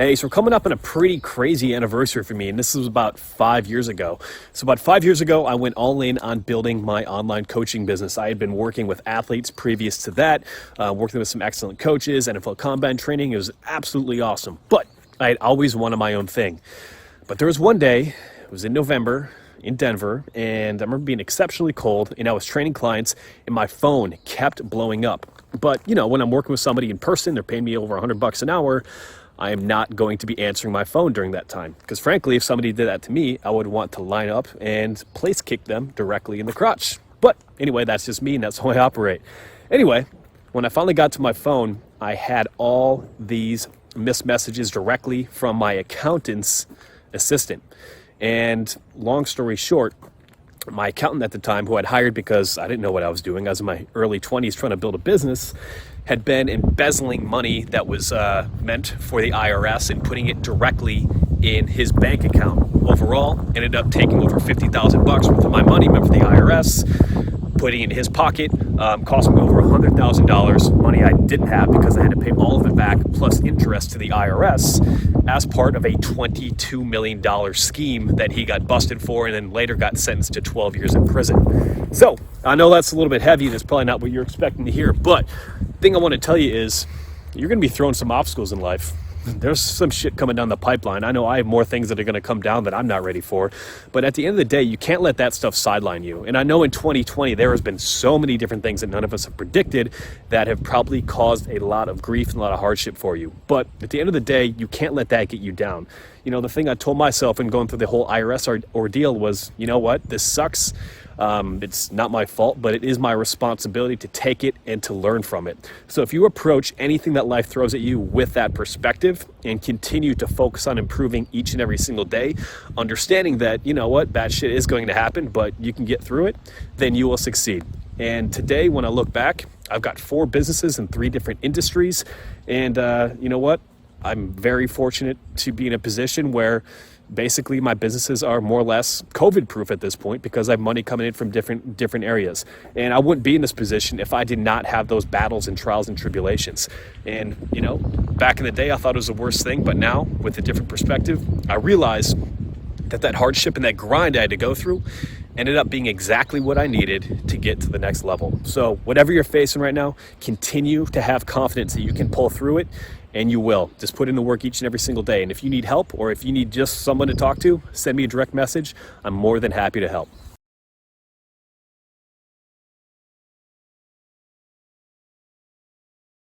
Hey, so we're coming up on a pretty crazy anniversary for me, and this was about 5 years ago. So about 5 years ago, I went all in on building my online coaching business. I had been working with athletes previous to that, working with some excellent coaches, NFL Combine training. It was absolutely awesome, but I had always wanted my own thing. But there was one day, it was in November, in Denver, and I remember being exceptionally cold, and I was training clients, and my phone kept blowing up. But, you know, when I'm working with somebody in person, they're paying me over $100 an hour, I am not going to be answering my phone during that time. Because frankly, if somebody did that to me, I would want to line up and place kick them directly in the crotch. But anyway, that's just me and that's how I operate. Anyway, when I finally got to my phone, I had all these missed messages directly from my accountant's assistant. And long story short, my accountant at the time, who I'd hired because I didn't know what I was doing, I was in my early 20s trying to build a business, had been embezzling money that was meant for the IRS and putting it directly in his bank account. Overall, ended up taking over $50,000 worth of my money meant for the IRS, putting it in his pocket, cost me over $100,000, money I didn't have because I had to pay all of it back plus interest to the IRS as part of a $22 million scheme that he got busted for and then later got sentenced to 12 years in prison. So I know that's a little bit heavy. That's probably not what you're expecting to hear, but the thing I want to tell you is you're going to be throwing some obstacles in life. There's some shit coming down the pipeline. I know I have more things that are going to come down that I'm not ready for. But at the end of the day, you can't let that stuff sideline you. And I know in 2020, there has been so many different things that none of us have predicted that have probably caused a lot of grief and a lot of hardship for you. But at the end of the day, you can't let that get you down. You know, the thing I told myself in going through the whole IRS ordeal was, you know what, this sucks. It's not my fault, but it is my responsibility to take it and to learn from it. So if you approach anything that life throws at you with that perspective and continue to focus on improving each and every single day, understanding that, you know what, bad shit is going to happen, but you can get through it, then you will succeed. And today, when I look back, I've got 4 businesses in 3 different industries. And you know what? I'm very fortunate to be in a position where basically my businesses are more or less COVID proof at this point because I have money coming in from different areas. And I wouldn't be in this position if I did not have those battles and trials and tribulations. And you know, back in the day I thought it was the worst thing, but now with a different perspective, I realize that hardship and that grind I had to go through ended up being exactly what I needed to get to the next level. So whatever you're facing right now, continue to have confidence that you can pull through it, and you will. Just put in the work each and every single day. And if you need help or if you need just someone to talk to, send me a direct message. I'm more than happy to help.